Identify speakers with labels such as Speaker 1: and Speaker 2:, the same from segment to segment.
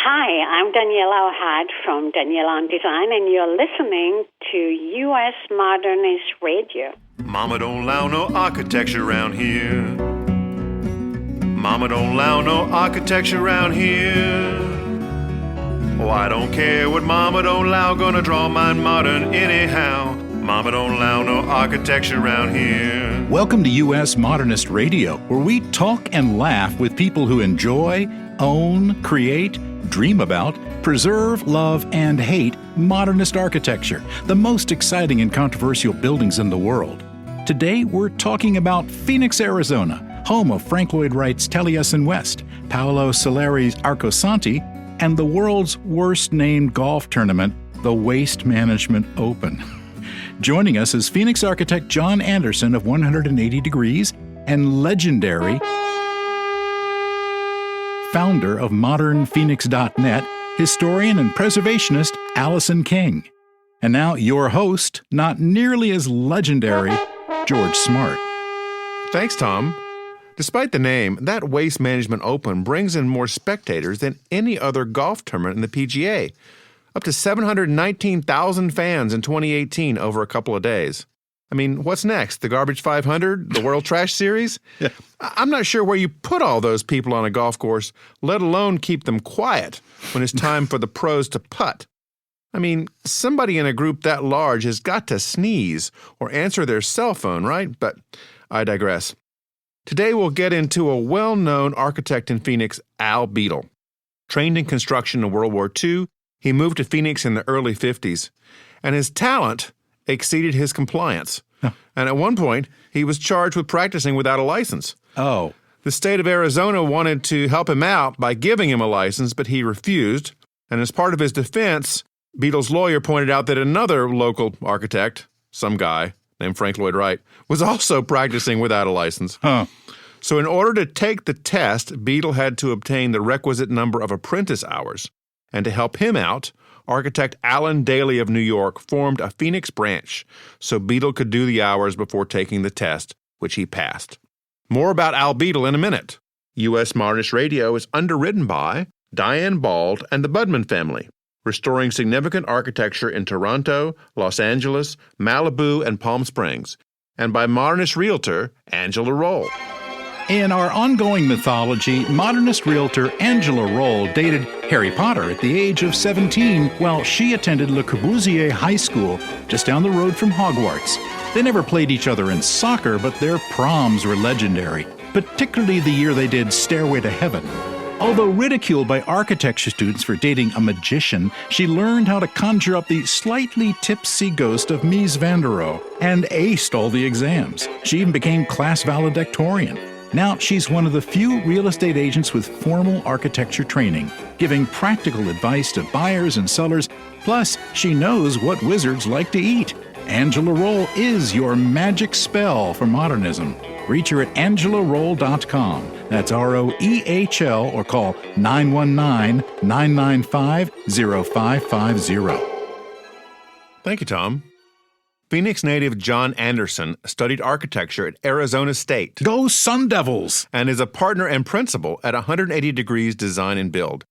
Speaker 1: Hi, I'm Daniela Ohad from Daniela on Design, and you're listening to U.S. Modernist Radio.
Speaker 2: Mama don't allow no architecture around here. Mama don't allow no architecture around here. Oh, I don't care what Mama don't allow, gonna draw mine modern anyhow. Mama don't allow no architecture around here.
Speaker 3: Welcome to U.S. Modernist Radio, where we talk and laugh with people who enjoy, own, create, dream about, preserve, love, and hate modernist architecture, the most exciting and controversial buildings in the world. Today, we're talking about Phoenix, Arizona, home of Frank Lloyd Wright's Taliesin West, Paolo Soleri's Arcosanti, and the world's worst-named golf tournament, the Waste Management Open. Joining us is Phoenix architect John Anderson of 180 Degrees and legendary founder of modernphoenix.net, historian and preservationist Alison King. And now your host, not nearly as legendary, George Smart.
Speaker 4: Thanks, Tom. Despite the name, that Waste Management Open brings in more spectators than any other golf tournament in the PGA. Up to 719,000 fans in 2018 over a couple of days. I mean, what's next? The Garbage 500? The World Trash Series?
Speaker 3: Yeah.
Speaker 4: I'm not sure where you put all those people on a golf course, let alone keep them quiet when it's time for the pros to putt. I mean, somebody in a group that large has got to sneeze or answer their cell phone, right? But I digress. Today we'll get into a well-known architect in Phoenix, Al Beadle. Trained in construction in World War II, he moved to Phoenix in the early 50s, and his talent exceeded his compliance.
Speaker 3: Huh.
Speaker 4: And at one point, he was charged with practicing without a license.
Speaker 3: Oh.
Speaker 4: The state of Arizona wanted to help him out by giving him a license, but he refused. And as part of his defense, Beadle's lawyer pointed out that another local architect, some guy named Frank Lloyd Wright, was also practicing without a license.
Speaker 3: Huh.
Speaker 4: So in order to take the test, Beadle had to obtain the requisite number of apprentice hours. And to help him out, architect Alan Daly of New York formed a Phoenix branch so Beadle could do the hours before taking the test, which he passed. More about Al Beadle in a minute. U.S. Modernist Radio is underwritten by Diane Bald and the Budman family, restoring significant architecture in Toronto, Los Angeles, Malibu, and Palm Springs, and by Modernist realtor Angela Roll.
Speaker 3: In our ongoing mythology, modernist realtor Angela Roll dated Harry Potter at the age of 17 while she attended Le Corbusier High School just down the road from Hogwarts. They never played each other in soccer, but their proms were legendary, particularly the year they did Stairway to Heaven. Although ridiculed by architecture students for dating a magician, she learned how to conjure up the slightly tipsy ghost of Mies van der Rohe and aced all the exams. She even became class valedictorian. Now she's one of the few real estate agents with formal architecture training, giving practical advice to buyers and sellers, plus she knows what wizards like to eat. Angela Roll is your magic spell for modernism. Reach her at angelaroll.com. That's ROEHL, or call 919-995-0550.
Speaker 4: Thank you, Tom. Phoenix native John Anderson studied architecture at Arizona State.
Speaker 3: Go Sun Devils!
Speaker 4: And is a partner and principal at 180 Degrees Design and Build.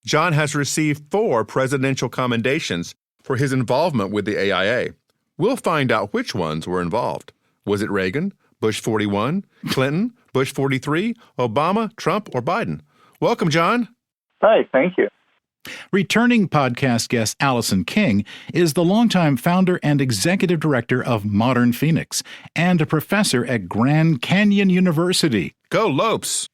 Speaker 4: John has received 4 presidential commendations for his involvement with the AIA. We'll find out which ones were involved. Was it Reagan, Bush 41, Clinton, Bush 43, Obama, Trump, or Biden? Welcome, John.
Speaker 5: Hi, thank you.
Speaker 3: Returning podcast guest Alison King is the longtime founder and executive director of Modern Phoenix and a professor at Grand Canyon University.
Speaker 4: Go Lopes!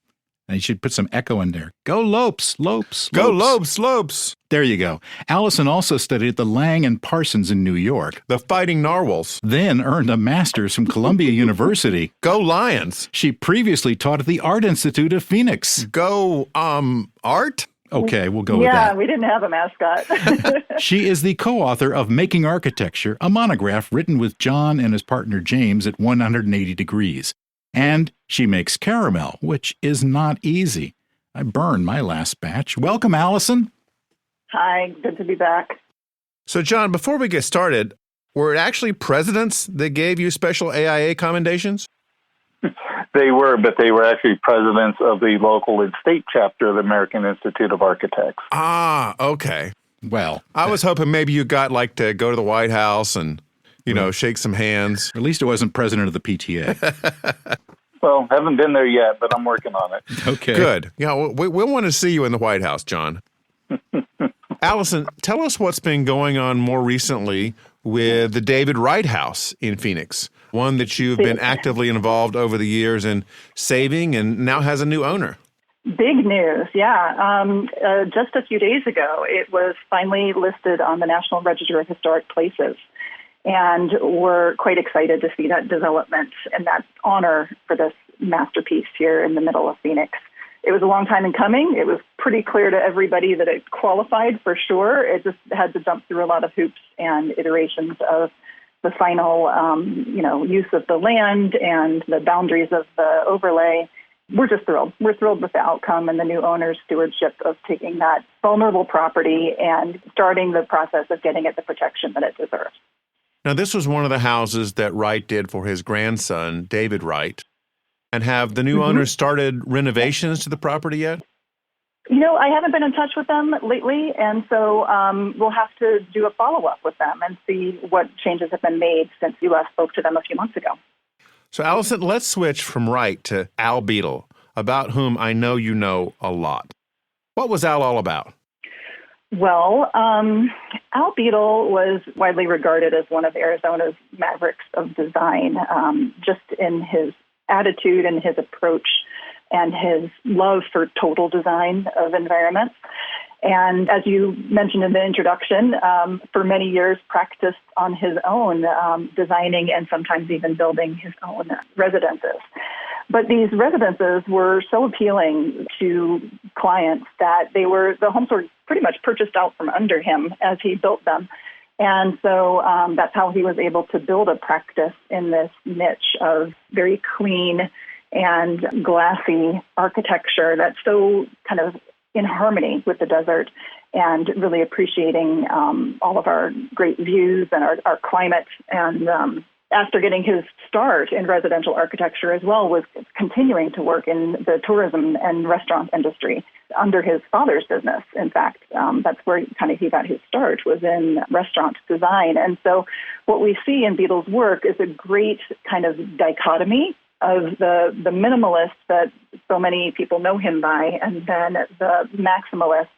Speaker 3: And you should put some echo in there. Go Lopes, Lopes, Lopes.
Speaker 4: Go Lopes, Lopes!
Speaker 3: There you go. Alison also studied at the Lang and Parsons in New York.
Speaker 4: The Fighting Narwhals.
Speaker 3: Then earned a master's from Columbia University.
Speaker 4: Go Lions!
Speaker 3: She previously taught at the Art Institute of Phoenix.
Speaker 4: Go, Art?
Speaker 3: Okay, we'll go with that.
Speaker 5: Yeah, we didn't have a mascot.
Speaker 3: She is the co-author of Making Architecture, a monograph written with John and his partner James at 180 Degrees. And she makes caramel, which is not easy. I burned my last batch. Welcome, Alison.
Speaker 5: Hi, good to be back.
Speaker 4: So, John, before we get started, were it actually presidents that gave you special AIA commendations?
Speaker 5: They were, but they were actually presidents of the local and state chapter of the American Institute of Architects.
Speaker 4: Ah, okay.
Speaker 3: Well,
Speaker 4: I was hoping maybe you got to go to the White House and, shake some hands.
Speaker 3: at least it wasn't president of the PTA.
Speaker 5: Well, haven't been there yet, but I'm working on it.
Speaker 3: Okay.
Speaker 4: Good. Yeah, we'll want to see you in the White House, John. Allison, tell us what's been going on more recently with the David Wright House in Phoenix, one that you've been actively involved over the years in saving and now has a new owner.
Speaker 5: Big news, yeah. Just a few days ago, it was finally listed on the National Register of Historic Places. And we're quite excited to see that development and that honor for this masterpiece here in the middle of Phoenix. It was a long time in coming. It was pretty clear to everybody that it qualified for sure. It just had to jump through a lot of hoops and iterations of the final, use of the land and the boundaries of the overlay. We're just thrilled. We're thrilled with the outcome and the new owner's stewardship of taking that vulnerable property and starting the process of getting it the protection that it deserves.
Speaker 4: Now, this was one of the houses that Wright did for his grandson, David Wright. And have the new owners started renovations to the property yet?
Speaker 5: I haven't been in touch with them lately, and so we'll have to do a follow-up with them and see what changes have been made since you last spoke to them a few months ago.
Speaker 4: So, Allison, let's switch from Wright to Al Beadle, about whom I know you know a lot. What was Al all about?
Speaker 5: Well, Al Beadle was widely regarded as one of Arizona's mavericks of design, just in his attitude and his approach and his love for total design of environments. And as you mentioned in the introduction, for many years practiced on his own, designing and sometimes even building his own residences. But these residences were so appealing to clients that the homes were pretty much purchased out from under him as he built them. And so that's how he was able to build a practice in this niche of very clean and glassy architecture that's so kind of in harmony with the desert and really appreciating all of our great views and our climate. And after getting his start in residential architecture as well, was continuing to work in the tourism and restaurant industry under his father's business. In fact, that's where he got his start, was in restaurant design. And so what we see in Beadle's work is a great kind of dichotomy of the minimalist that so many people know him by, and then the maximalist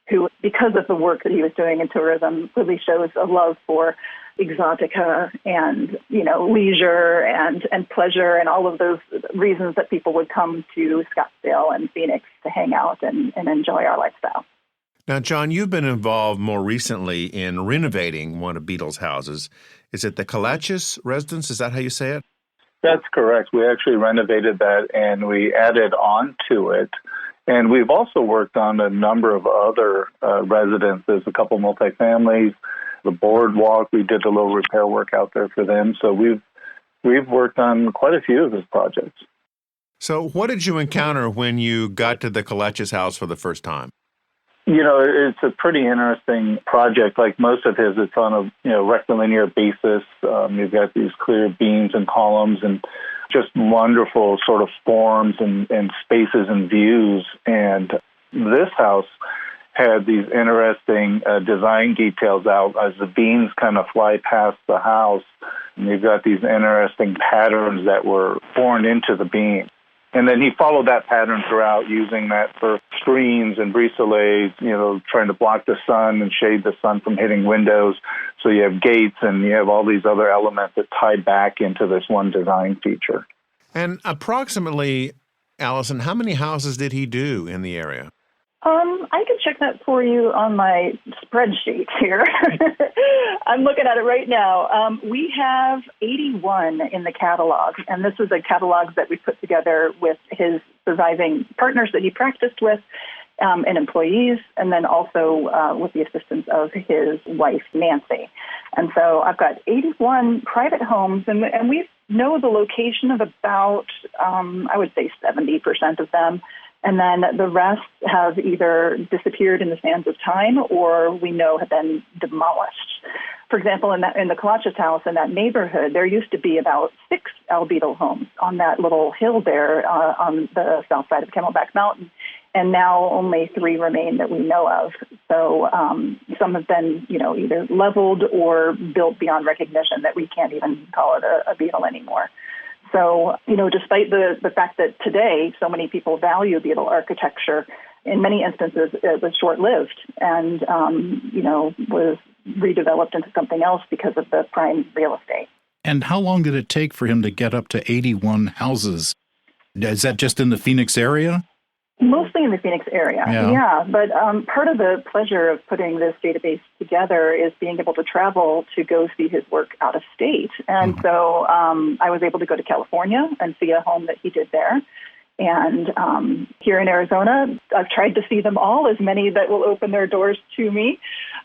Speaker 5: who, because of the work that he was doing in tourism, really shows a love for exotica and, leisure and pleasure and all of those reasons that people would come to Scottsdale and Phoenix to hang out and enjoy our lifestyle.
Speaker 4: Now, John, you've been involved more recently in renovating one of Beadle's houses. Is it the Calachis residence? Is that how you say it?
Speaker 5: That's correct. We actually renovated that and we added on to it. And we've also worked on a number of other residences, a couple multifamilies, the boardwalk. We did a little repair work out there for them. So we've worked on quite a few of his projects.
Speaker 4: So what did you encounter when you got to the Calachis house for the first time?
Speaker 5: It's a pretty interesting project. Like most of his, it's on a rectilinear basis. You've got these clear beams and columns and just wonderful sort of forms and spaces and views. And this house had these interesting design details out as the beams kind of fly past the house. And you've got these interesting patterns that were born into the beam. And then he followed that pattern throughout, using that for screens and brisolays, trying to block the sun and shade the sun from hitting windows. So you have gates and you have all these other elements that tie back into this one design feature.
Speaker 4: And approximately, Allison, how many houses did he do in the area?
Speaker 5: I can check that for you on my spreadsheet here. I'm looking at it right now. We have 81 in the catalog, and this is a catalog that we put together with his surviving partners that he practiced with and employees, and then also with the assistance of his wife, Nancy. And so I've got 81 private homes, and we know the location of about, I would say, 70% of them. And then the rest have either disappeared in the sands of time or we know have been demolished. For example, in the Colachis house in that neighborhood, there used to be about 6 Beadle homes on that little hill there on the south side of Camelback Mountain, and now only 3 remain that we know of. So some have been, either leveled or built beyond recognition that we can't even call it a Beadle anymore. So, despite the fact that today so many people value Beadle architecture, in many instances it was short-lived and, was redeveloped into something else because of the prime real estate.
Speaker 3: And how long did it take for him to get up to 81 houses? Is that just in the Phoenix area?
Speaker 5: Mostly in the Phoenix area, yeah. But part of the pleasure of putting this database together is being able to travel to go see his work out of state. And so I was able to go to California and see a home that he did there. And here in Arizona, I've tried to see them all, as many that will open their doors to me.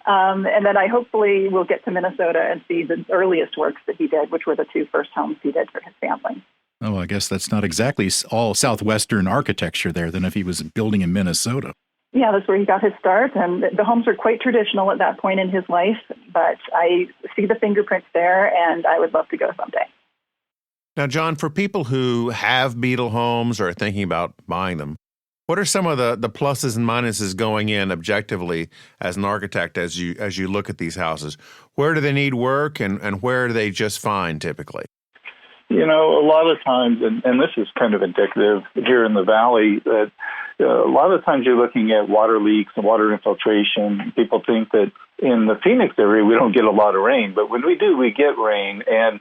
Speaker 5: And then I hopefully will get to Minnesota and see the earliest works that he did, which were the 2 first homes he did for his family.
Speaker 3: Oh, I guess that's not exactly all Southwestern architecture there, than if he was building in Minnesota.
Speaker 5: Yeah, that's where he got his start, and the homes were quite traditional at that point in his life, but I see the fingerprints there, and I would love to go someday.
Speaker 4: Now, John, for people who have Beadle homes or are thinking about buying them, what are some of the pluses and minuses going in objectively as an architect as you look at these houses? Where do they need work, and where are they just fine typically?
Speaker 6: A lot of times, and this is kind of indicative here in the Valley, that a lot of times you're looking at water leaks and water infiltration. People think that in the Phoenix area we don't get a lot of rain, but when we do, we get rain, and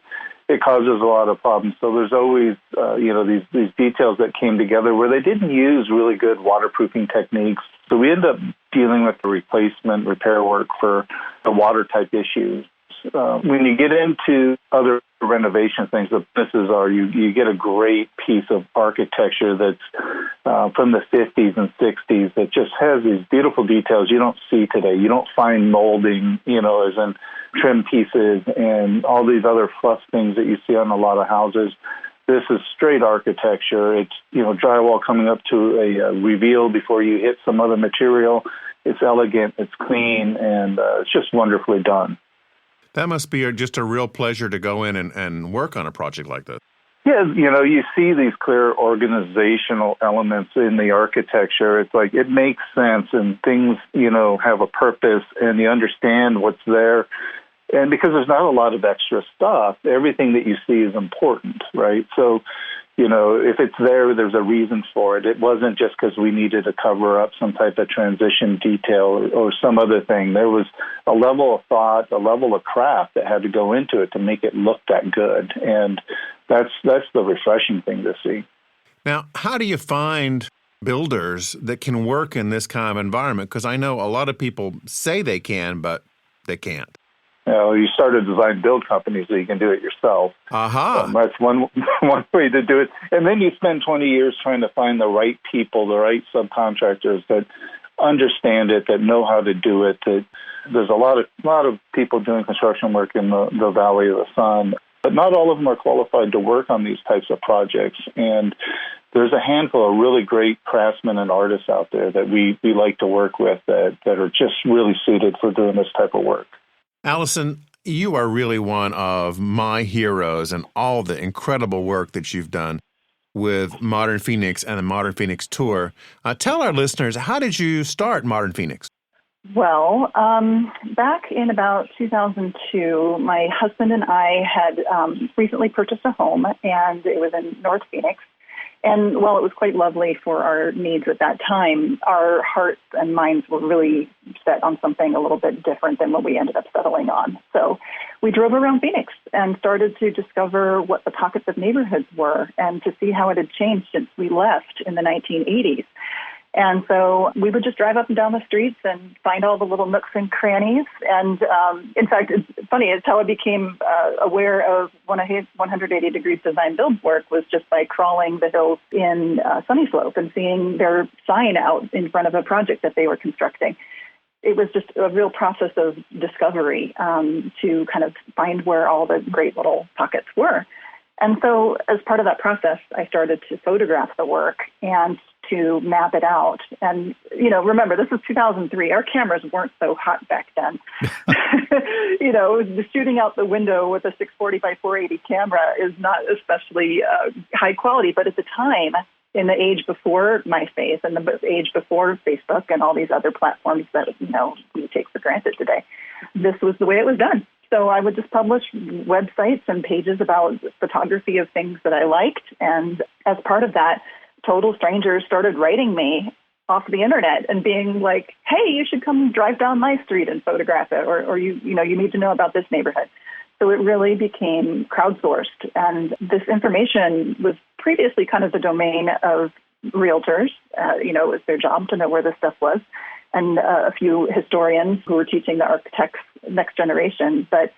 Speaker 6: it causes a lot of problems. So there's always, these details that came together where they didn't use really good waterproofing techniques. So we end up dealing with the replacement, repair work for the water type issues. When you get into other renovation things, the bonuses are you get a great piece of architecture that's from the 50s and 60s that just has these beautiful details you don't see today. You don't find molding, as in trim pieces and all these other fluff things that you see on a lot of houses. This is straight architecture. It's, drywall coming up to a reveal before you hit some other material. It's elegant, it's clean, and it's just wonderfully done.
Speaker 4: That must be just a real pleasure to go in and work on a project like this.
Speaker 6: Yeah, you see these clear organizational elements in the architecture. It's like it makes sense, and things, have a purpose, and you understand what's there. And because there's not a lot of extra stuff, everything that you see is important, right? So, if it's there, there's a reason for it. It wasn't just because we needed to cover up some type of transition detail or some other thing. There was a level of thought, a level of craft that had to go into it to make it look that good. And that's the refreshing thing to see.
Speaker 4: Now, how do you find builders that can work in this kind of environment? Because I know a lot of people say they can, but they can't.
Speaker 6: You start a design-build company so you can do it yourself. That's one way to do it. And then you spend 20 years trying to find the right people, the right subcontractors that understand it, that know how to do it. There's a lot of people doing construction work in the Valley of the Sun, but not all of them are qualified to work on these types of projects. And there's a handful of really great craftsmen and artists out there that we like to work with that are just really suited for doing this type of work.
Speaker 4: Alison, you are really one of my heroes in all the incredible work that you've done with Modern Phoenix and the Modern Phoenix Tour. Tell our listeners, how did you start Modern Phoenix?
Speaker 5: Well, back in about 2002, my husband and I had recently purchased a home, and it was in North Phoenix. And while it was quite lovely for our needs at that time, our hearts and minds were really set on something a little bit different than what we ended up settling on. So we drove around Phoenix and started to discover what the pockets of neighborhoods were and to see how it had changed since we left in the 1980s. And so we would just drive up and down the streets and find all the little nooks and crannies. And in fact, it's funny, it's how I became aware of 180 Degrees Design Build work was just by crawling the hills in Sunny Slope and seeing their sign out in front of a project that they were constructing. It was just a real process of discovery to kind of find where all the great little pockets were. And so as part of that process, I started to photograph the work and to map it out. And, remember, this was 2003. Our cameras weren't so hot back then. Shooting out the window with a 640 by 480 camera is not especially high quality. But at the time, in the age before MySpace and the age before Facebook and all these other platforms that, we take for granted today, this was the way it was done. So I would just publish websites and pages about photography of things that I liked. And as part of that, total strangers started writing me off the internet and being like, hey, you should come drive down my street and photograph it, or you need to know about this neighborhood. So it really became crowdsourced. And this information was previously kind of the domain of realtors. It was their job to know where this stuff was, and a few historians who were teaching the architects next generation. But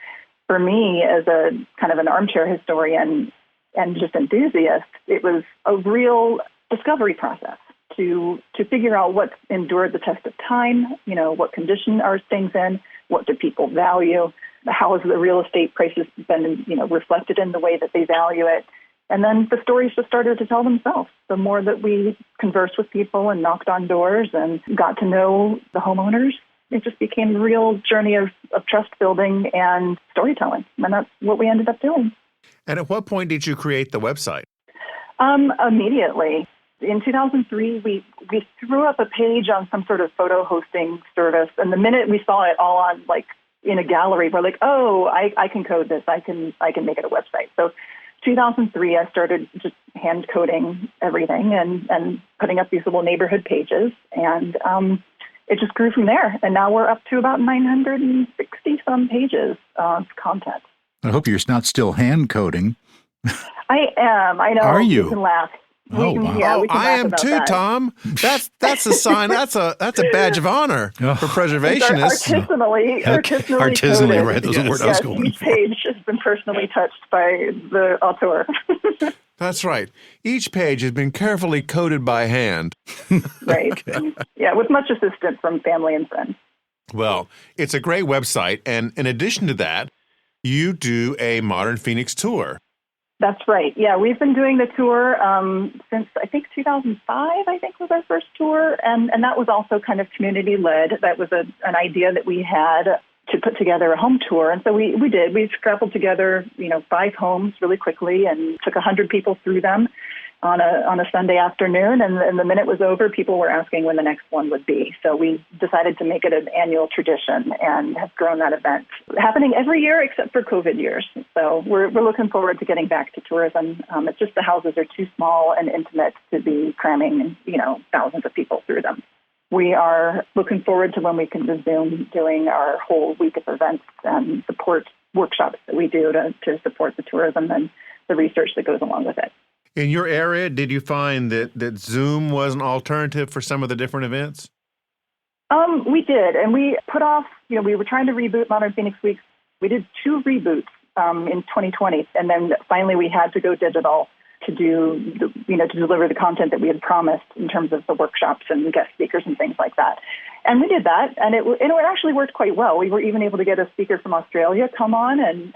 Speaker 5: for me, as a kind of an armchair historian and just enthusiast, it was a real discovery process to figure out what endured the test of time, what condition are things in, what do people value, how has the real estate prices been, reflected in the way that they value it. And then the stories just started to tell themselves. The more that we conversed with people and knocked on doors and got to know the homeowners, it just became a real journey of trust building and storytelling. And that's what we ended up doing.
Speaker 4: And at what point did you create the website?
Speaker 5: Immediately. In 2003, we threw up a page on some sort of photo hosting service. And the minute we saw it all on, in a gallery, we're like, oh, I can code this. I can make it a website. So 2003, I started just hand coding everything and putting up these little neighborhood pages. And it just grew from there. And now we're up to about 960 some pages of content.
Speaker 3: I hope you're not still hand coding.
Speaker 5: I am. I know.
Speaker 3: Are you?
Speaker 5: We can laugh.
Speaker 3: Oh, wow.
Speaker 5: Yeah, we can
Speaker 4: I
Speaker 5: laugh
Speaker 4: am
Speaker 5: about
Speaker 4: too,
Speaker 5: that.
Speaker 4: Tom. That's a sign. That's a badge of honor for preservationists.
Speaker 3: Artisanally,
Speaker 5: coded.
Speaker 3: right? Those are the word I was going
Speaker 5: each
Speaker 3: for.
Speaker 5: page has been personally touched by the auteur.
Speaker 4: That's right. Each page has been carefully coded by hand.
Speaker 5: Right. Yeah, with much assistance from family and friends.
Speaker 4: Well, it's a great website. And in addition to that, you do a Modern Phoenix tour.
Speaker 5: That's right. Yeah, we've been doing the tour since, I think, 2005, was our first tour. And that was also kind of community-led. That was an idea that we had to put together a home tour. And so we did. We scrappled together, 5 homes really quickly and took 100 people through them on a Sunday afternoon. And the minute was over, people were asking when the next one would be. So we decided to make it an annual tradition and have grown that event, happening every year except for COVID years. So we're looking forward to getting back to tourism. It's just the houses are too small and intimate to be cramming, thousands of people through them. We are looking forward to when we can resume doing our whole week of events and support workshops that we do to support the tourism and the research that goes along with it.
Speaker 4: In your area, did you find that Zoom was an alternative for some of the different events?
Speaker 5: We did, and we put off, we were trying to reboot Modern Phoenix Weeks. We did 2 reboots in 2020, and then finally we had to go digital to do, to deliver the content that we had promised in terms of the workshops and guest speakers and things like that. And we did that, and it actually worked quite well. We were even able to get a speaker from Australia come on, and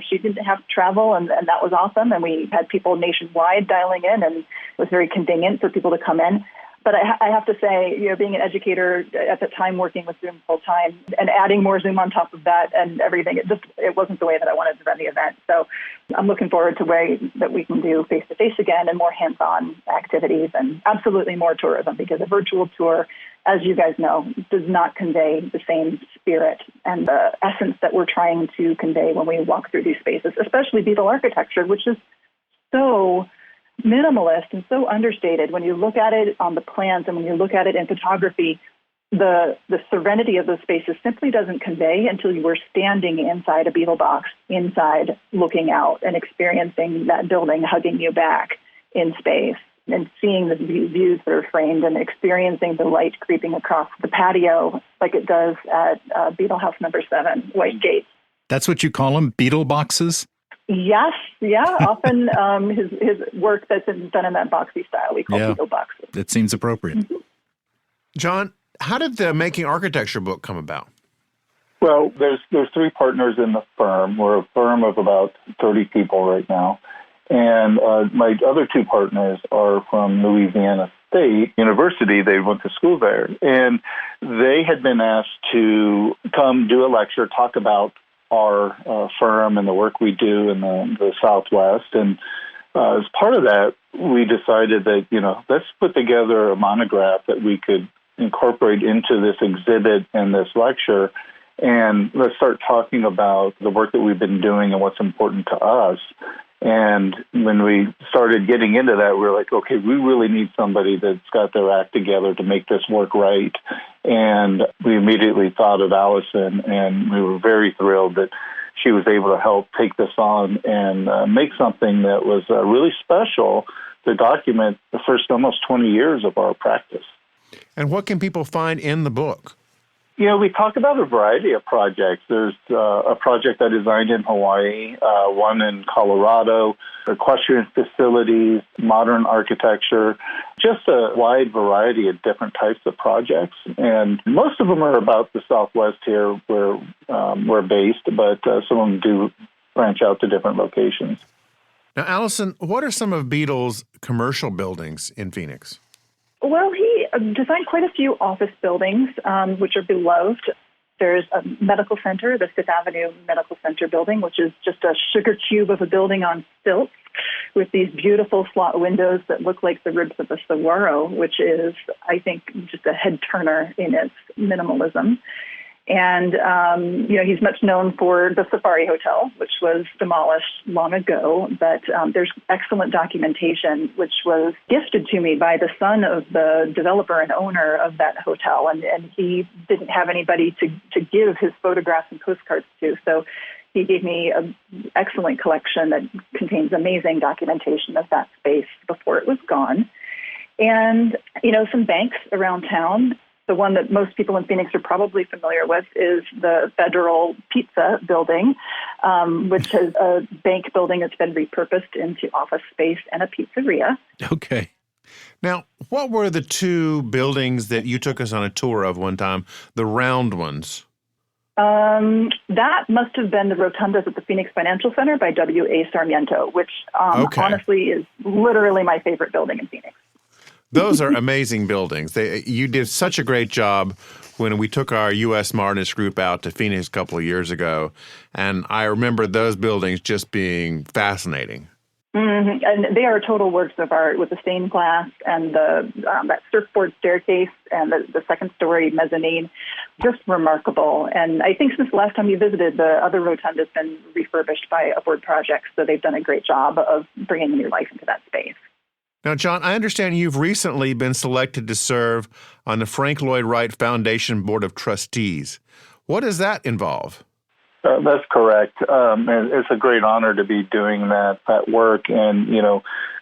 Speaker 5: she didn't have to travel, and that was awesome. And we had people nationwide dialing in, and it was very convenient for people to come in. But I have to say, being an educator at the time, working with Zoom full time and adding more Zoom on top of that and everything, it wasn't the way that I wanted to run the event. So I'm looking forward to ways that we can do face-to-face again and more hands-on activities and absolutely more tourism, because a virtual tour, as you guys know, does not convey the same spirit and the essence that we're trying to convey when we walk through these spaces, especially Beadle architecture, which is so minimalist and so understated. When you look at it on the plans and when you look at it in photography, the serenity of those spaces simply doesn't convey until you were standing inside a Beadle box, inside looking out and experiencing that building hugging you back in space and seeing the views that are framed and experiencing the light creeping across the patio like it does at Beadle House number 7, White Gate.
Speaker 3: That's what you call them, Beadle boxes?
Speaker 5: Yes, yeah. Often his work that's done in that boxy style we call Beadle boxes.
Speaker 3: It seems appropriate.
Speaker 5: Mm-hmm.
Speaker 4: John, how did the Making Architecture book come about?
Speaker 6: Well, there's 3 partners in the firm. We're a firm of about 30 people right now. And my other 2 partners are from Louisiana State University. They went to school there. And they had been asked to come do a lecture, talk about our firm and the work we do in the Southwest. And as part of that, we decided that, let's put together a monograph that we could incorporate into this exhibit and this lecture. And let's start talking about the work that we've been doing and what's important to us. And when we started getting into that, we were like, okay, we really need somebody that's got their act together to make this work right. And we immediately thought of Alison, and we were very thrilled that she was able to help take this on and make something that was really special to document the first almost 20 years of our practice.
Speaker 4: And what can people find in the book?
Speaker 6: We talk about a variety of projects. There's a project I designed in Hawaii, one in Colorado, equestrian facilities, modern architecture, just a wide variety of different types of projects. And most of them are about the Southwest here where we're based, but some of them do branch out to different locations.
Speaker 4: Now, Alison, what are some of Beadle's commercial buildings in Phoenix?
Speaker 5: Well, he designed quite a few office buildings, which are beloved. There's a medical center, the Fifth Avenue Medical Center building, which is just a sugar cube of a building on stilts with these beautiful slot windows that look like the ribs of a saguaro, which is, I think, just a head turner in its minimalism. And, he's much known for the Safari Hotel, which was demolished long ago. But there's excellent documentation, which was gifted to me by the son of the developer and owner of that hotel. And he didn't have anybody to give his photographs and postcards to. So he gave me an excellent collection that contains amazing documentation of that space before it was gone. And, some banks around town. The one that most people in Phoenix are probably familiar with is the Federal Pizza Building, which is a bank building that's been repurposed into office space and a pizzeria.
Speaker 4: Okay. Now, what were the two buildings that you took us on a tour of one time, the round ones?
Speaker 5: That must have been the rotundas at the Phoenix Financial Center by W.A. Sarmiento, which honestly is literally my favorite building in Phoenix.
Speaker 4: Those are amazing buildings. You did such a great job when we took our U.S. Modernist group out to Phoenix a couple of years ago, and I remember those buildings just being fascinating.
Speaker 5: Mm-hmm. And they are total works of art with the stained glass and that surfboard staircase and the second-story mezzanine. Just remarkable. And I think since the last time you visited, the other rotunda has been refurbished by Upward Projects, so they've done a great job of bringing new life into that space.
Speaker 4: Now, John, I understand you've recently been selected to serve on the Frank Lloyd Wright Foundation Board of Trustees. What does that involve?
Speaker 6: That's correct. And it's a great honor to be doing that work. And,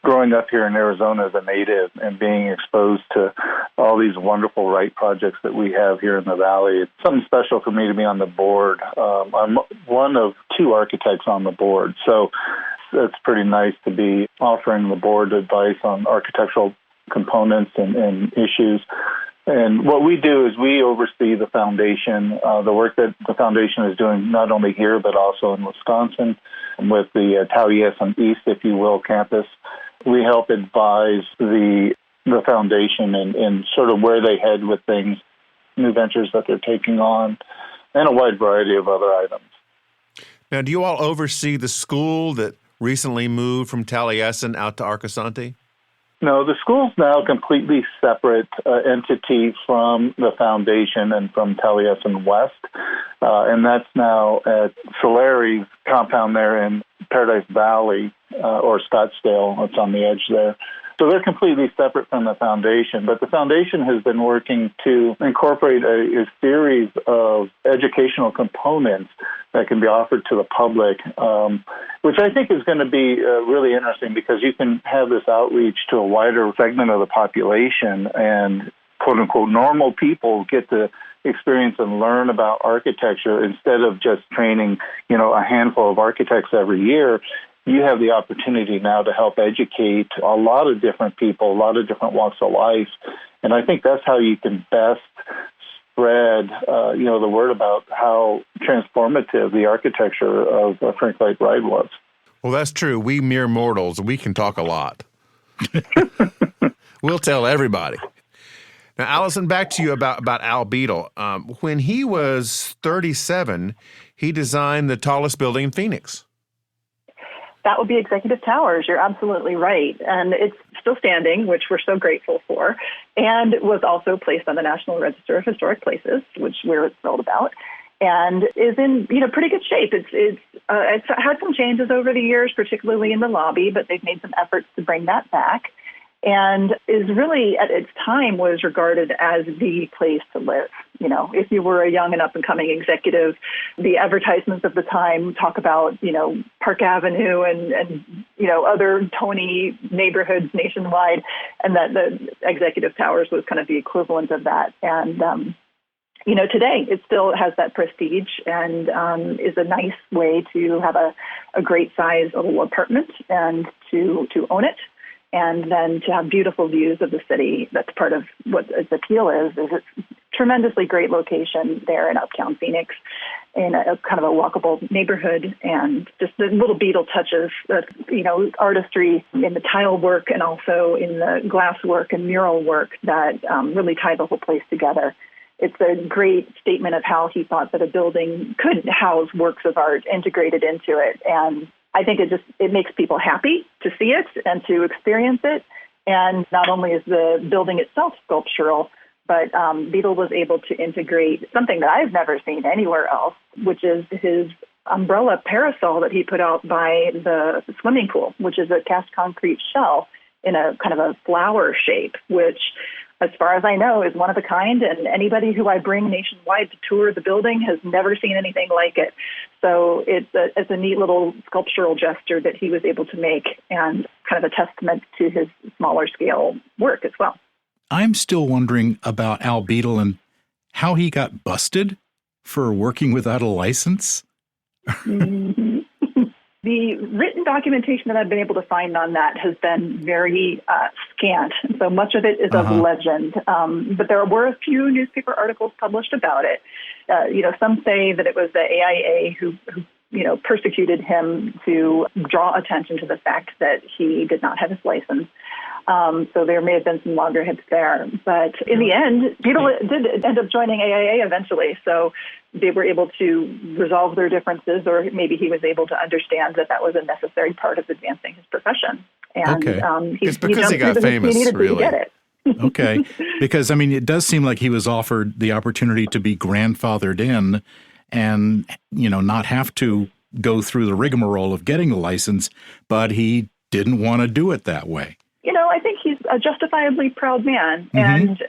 Speaker 6: growing up here in Arizona as a native and being exposed to all these wonderful Wright projects that we have here in the Valley, it's something special for me to be on the board. I'm one of two architects on the board. So it's pretty nice to be offering the board advice on architectural components and issues. And what we do is we oversee the foundation, the work that the foundation is doing not only here but also in Wisconsin with the Taliesin East, if you will, campus. We help advise the foundation and sort of where they head with things, new ventures that they're taking on, and a wide variety of other items.
Speaker 4: Now, do you all oversee the school that recently moved from Taliesin out to Arcosanti?
Speaker 6: No, the school's now a completely separate entity from the foundation and from Taliesin West, and that's now at Soleri compound there in Paradise Valley or Scottsdale. It's on the edge there. So they're completely separate from the foundation, but the foundation has been working to incorporate a series of educational components that can be offered to the public, which I think is going to be really interesting because you can have this outreach to a wider segment of the population, and quote-unquote normal people get to experience and learn about architecture instead of just training, a handful of architects every year. You have the opportunity now to help educate a lot of different people, a lot of different walks of life. And I think that's how you can best spread, the word about how transformative the architecture of Frank Lloyd Wright was.
Speaker 4: Well, that's true. We mere mortals, we can talk a lot. We'll tell everybody. Now, Alison, back to you about Al Beadle. When he was 37, he designed the tallest building in Phoenix.
Speaker 5: That would be Executive Towers. You're absolutely right. And it's still standing, which we're so grateful for, and was also placed on the National Register of Historic Places, which we're thrilled about, and is in pretty good shape. It's had some changes over the years, particularly in the lobby, but they've made some efforts to bring that back, and is really, at its time, was regarded as the place to live. If you were a young and up-and-coming executive, the advertisements of the time talk about, Park Avenue and other Tony neighborhoods nationwide, and that the Executive Towers was kind of the equivalent of that. And, today it still has that prestige and is a nice way to have a great size little apartment and to own it. And then to have beautiful views of the city. That's part of what its appeal is it's tremendously great location there in uptown Phoenix in a kind of a walkable neighborhood, and just the little Beadle touches, artistry in the tile work and also in the glass work and mural work that really tie the whole place together. It's a great statement of how he thought that a building could house works of art integrated into it. And I think it makes people happy to see it and to experience it. And not only is the building itself sculptural, but Beadle was able to integrate something that I've never seen anywhere else, which is his umbrella parasol that he put out by the swimming pool, which is a cast concrete shell in a kind of a flower shape, which, as far as I know, is one of a kind, and anybody who I bring nationwide to tour the building has never seen anything like it. So it's a neat little sculptural gesture that he was able to make, and kind of a testament to his smaller scale work as well.
Speaker 3: I'm still wondering about Al Beadle and how he got busted for working without a license.
Speaker 5: Mm-hmm. The written documentation that I've been able to find on that has been very scant. So much of it is of legend. But there were a few newspaper articles published about it. Some say that it was the AIA who persecuted him to draw attention to the fact that he did not have his license. So there may have been some loggerheads there. But in the end, Beadle did end up joining AIA eventually. So they were able to resolve their differences, or maybe he was able to understand that was a necessary part of advancing his profession. And
Speaker 4: it's because he got famous, really.
Speaker 5: To get it.
Speaker 3: Okay. Because, it does seem like he was offered the opportunity to be grandfathered in and, not have to go through the rigmarole of getting the license, but he didn't want to do it that way.
Speaker 5: I think he's a justifiably proud man and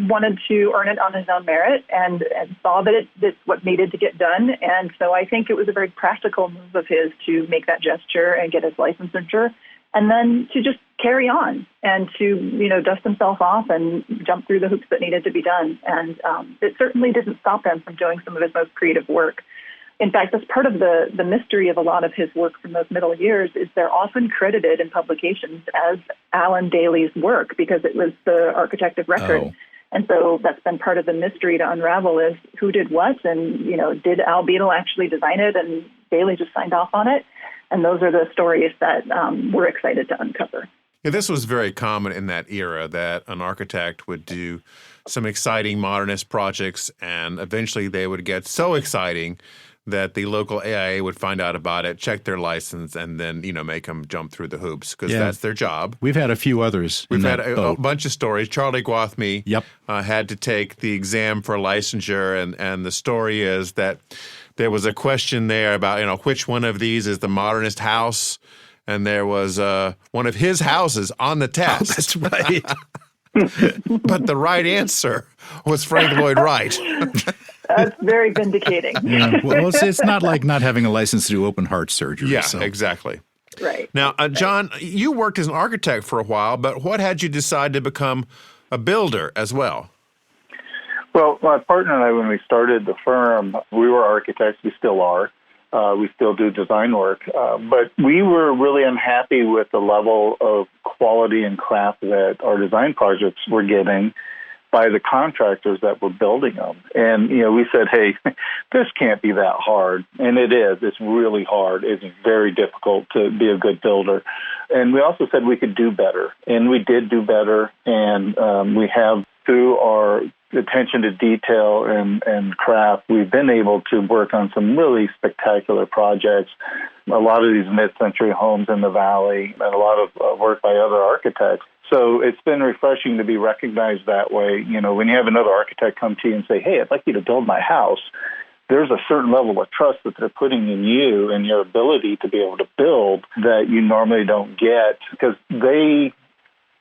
Speaker 5: wanted to earn it on his own merit and saw that it's what needed to get done. And so I think it was a very practical move of his to make that gesture and get his licensure, and then to just carry on and to, dust himself off and jump through the hoops that needed to be done. And it certainly didn't stop him from doing some of his most creative work. In fact, that's part of the mystery of a lot of his work from those middle years is they're often credited in publications as Alan Daly's work because it was the architect of record. Oh. And so that's been part of the mystery to unravel is who did what and, did Al Beadle actually design it and Daly just signed off on it? And those are the stories that we're excited to uncover.
Speaker 4: Yeah, this was very common in that era that an architect would do some exciting modernist projects and eventually they would get so exciting that the local AIA would find out about it, check their license, and then, make them jump through the hoops because that's their job.
Speaker 3: We've had a few others.
Speaker 4: We've had a bunch of stories. Charlie Gwathmey had to take the exam for licensure, and the story is that there was a question there about, which one of these is the modernist house, and there was one of his houses on the test.
Speaker 3: Oh, that's right.
Speaker 4: But the right answer was Frank Lloyd Wright.
Speaker 5: That's very vindicating.
Speaker 3: Yeah. Well, it's not like not having a license to do open heart surgery.
Speaker 4: Yeah, exactly.
Speaker 5: Right.
Speaker 4: Now, John, you worked as an architect for a while, but what had you decide to become a builder as well?
Speaker 6: Well, my partner and I, when we started the firm, we were architects. We still are. We still do design work. But we were really unhappy with the level of quality and craft that our design projects were getting. by the contractors that were building them. And, we said, hey, this can't be that hard. And it is. It's really hard. It's very difficult to be a good builder. And we also said we could do better. And we did do better. And we have, through our attention to detail and craft, we've been able to work on some really spectacular projects. A lot of these mid-century homes in the valley and a lot of work by other architects. So it's been refreshing to be recognized that way. When you have another architect come to you and say, hey, I'd like you to build my house, there's a certain level of trust that they're putting in you and your ability to be able to build that you normally don't get because they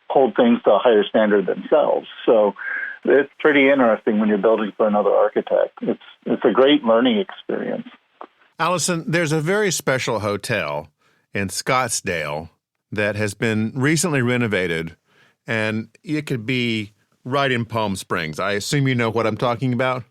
Speaker 6: hold things to a higher standard themselves. So it's pretty interesting when you're building for another architect. It's a great learning experience.
Speaker 4: Alison, there's a very special hotel in Scottsdale that has been recently renovated, and it could be right in Palm Springs. I assume you know what I'm talking about?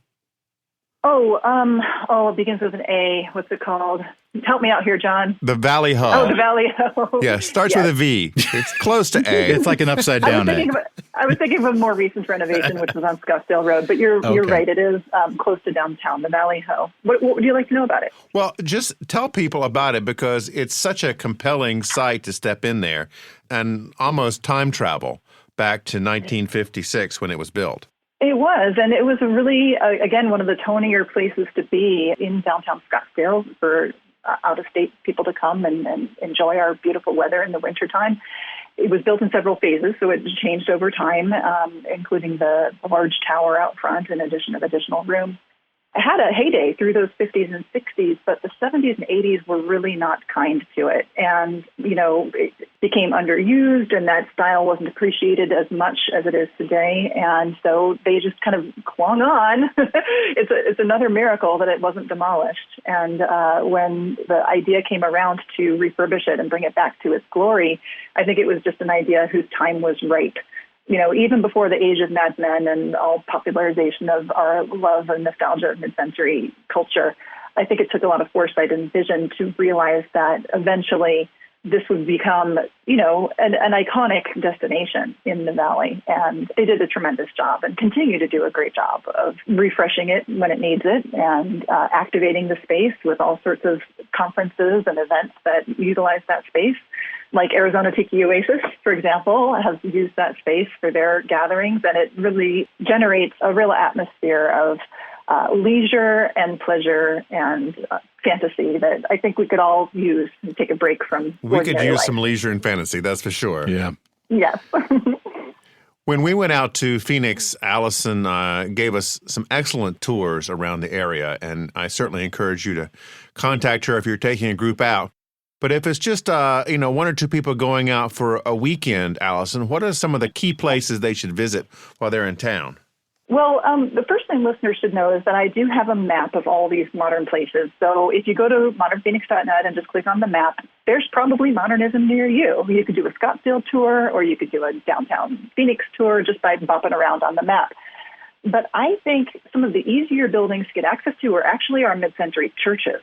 Speaker 5: It begins with an A. What's it called? Help me out here, John.
Speaker 4: The Valley Ho.
Speaker 5: Oh, the Valley Ho.
Speaker 4: Yeah, starts with a V. It's close to A.
Speaker 3: It's like an upside down A.
Speaker 5: I was thinking of a more recent renovation, which was on Scottsdale Road, but you're right. It is close to downtown, the Valley Ho. What would you like to know about it?
Speaker 4: Well, just tell people about it because it's such a compelling site to step in there and almost time travel back to 1956 when it was built.
Speaker 5: It was, and it was a really, again, one of the tonier places to be in downtown Scottsdale for out-of-state people to come and enjoy our beautiful weather in the wintertime. It was built in several phases, so it changed over time, including the large tower out front in addition of additional rooms. It had a heyday through those 50s and 60s, but the 70s and 80s were really not kind to it. And, it became underused and that style wasn't appreciated as much as it is today. And so they just kind of clung on. It's another miracle that it wasn't demolished. And when the idea came around to refurbish it and bring it back to its glory, I think it was just an idea whose time was ripe. Even before the age of Mad Men and all popularization of our love and nostalgia of mid-century culture, I think it took a lot of foresight and vision to realize that eventually this would become, an iconic destination in the Valley. And they did a tremendous job and continue to do a great job of refreshing it when it needs it and activating the space with all sorts of conferences and events that utilize that space. Like Arizona Tiki Oasis, for example, has used that space for their gatherings, and it really generates a real atmosphere of leisure and pleasure and fantasy that I think we could all use and take a break from.
Speaker 4: We could use
Speaker 5: life.
Speaker 4: some leisure and fantasy, that's for sure.
Speaker 3: Yeah.
Speaker 5: Yes.
Speaker 4: When we went out to Phoenix, Alison gave us some excellent tours around the area, and I certainly encourage you to contact her if you're taking a group out. But if it's just, one or two people going out for a weekend, Alison, what are some of the key places they should visit while they're in town?
Speaker 5: Well, the first thing listeners should know is that I do have a map of all these modern places. So if you go to modernphoenix.net and just click on the map, there's probably modernism near you. You could do a Scottsdale tour or you could do a downtown Phoenix tour just by bopping around on the map. But I think some of the easier buildings to get access to are actually our mid-century churches,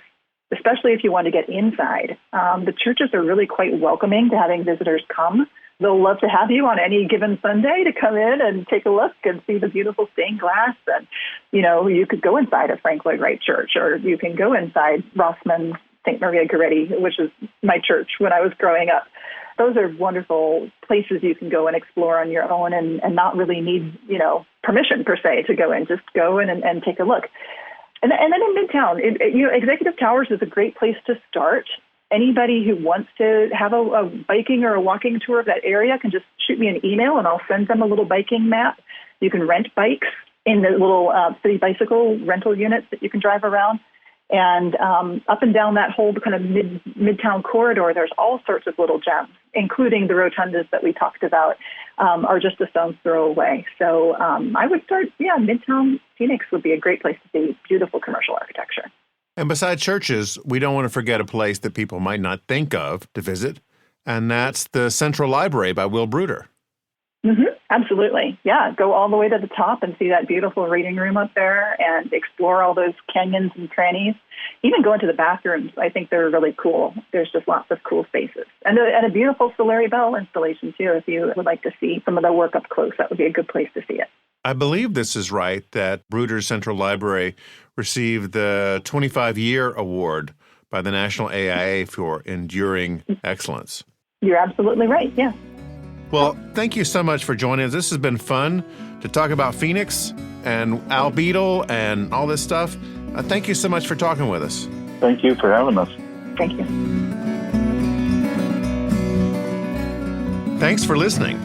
Speaker 5: especially if you want to get inside. The churches are really quite welcoming to having visitors come. They'll love to have you on any given Sunday to come in and take a look and see the beautiful stained glass. And, you could go inside a Frank Lloyd Wright church, or you can go inside Rossman's St. Maria Goretti, which is my church when I was growing up. Those are wonderful places you can go and explore on your own and not really need, permission per se to go in. Just go in and take a look. And then in Midtown, Executive Towers is a great place to start. Anybody who wants to have a biking or a walking tour of that area can just shoot me an email and I'll send them a little biking map. You can rent bikes in the little city bicycle rental units that you can drive around. And up and down that whole kind of Midtown corridor, there's all sorts of little gems, including the rotundas that we talked about, are just a stone's throw away. So I would start, Midtown Phoenix would be a great place to see beautiful commercial architecture.
Speaker 4: And besides churches, we don't want to forget a place that people might not think of to visit, and that's the Central Library by Will Bruder.
Speaker 5: Mm-hmm. Absolutely. Yeah. Go all the way to the top and see that beautiful reading room up there and explore all those canyons and crannies. Even go into the bathrooms. I think they're really cool. There's just lots of cool spaces. And a beautiful Soleri bell installation, too. If you would like to see some of the work up close, that would be a good place to see it.
Speaker 4: I believe this is right, that Bruder's Central Library received the 25-year award by the National AIA for Enduring Excellence.
Speaker 5: You're absolutely right, yes.
Speaker 4: Well, thank you so much for joining us. This has been fun to talk about Phoenix and Al Beadle and all this stuff. Thank you so much for talking with us.
Speaker 6: Thank you for having us.
Speaker 5: Thank you.
Speaker 4: Thanks for listening.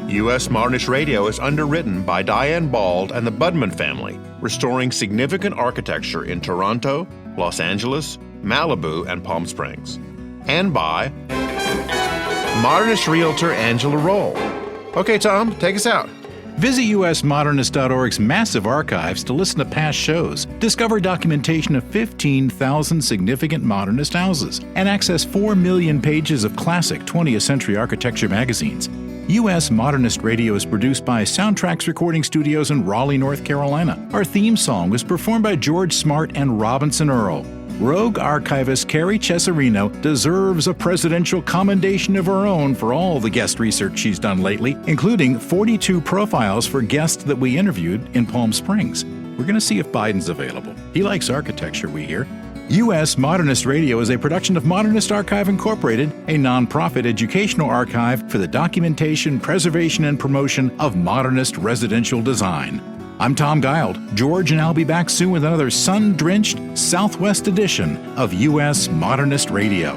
Speaker 4: U.S. Modernist Radio is underwritten by Diane Bald and the Budman family, restoring significant architecture in Toronto, Los Angeles, Malibu, and Palm Springs. And by Modernist realtor Angela Roll. Okay, Tom, take us out.
Speaker 3: Visit usmodernist.org's massive archives to listen to past shows, discover documentation of 15,000 significant modernist houses, and access 4 million pages of classic 20th century architecture magazines. U.S. Modernist Radio is produced by Soundtracks Recording Studios in Raleigh, North Carolina. Our theme song was performed by George Smart and Robinson Earl. Rogue archivist Carrie Cesarino deserves a presidential commendation of her own for all the guest research she's done lately, including 42 profiles for guests that we interviewed in Palm Springs. We're going to see if Biden's available. He likes architecture, we hear. U.S. Modernist Radio is a production of Modernist Archive Incorporated, a nonprofit educational archive for the documentation, preservation, and promotion of modernist residential design. I'm Tom Guild. George and I'll be back soon with another sun-drenched Southwest edition of U.S. Modernist Radio.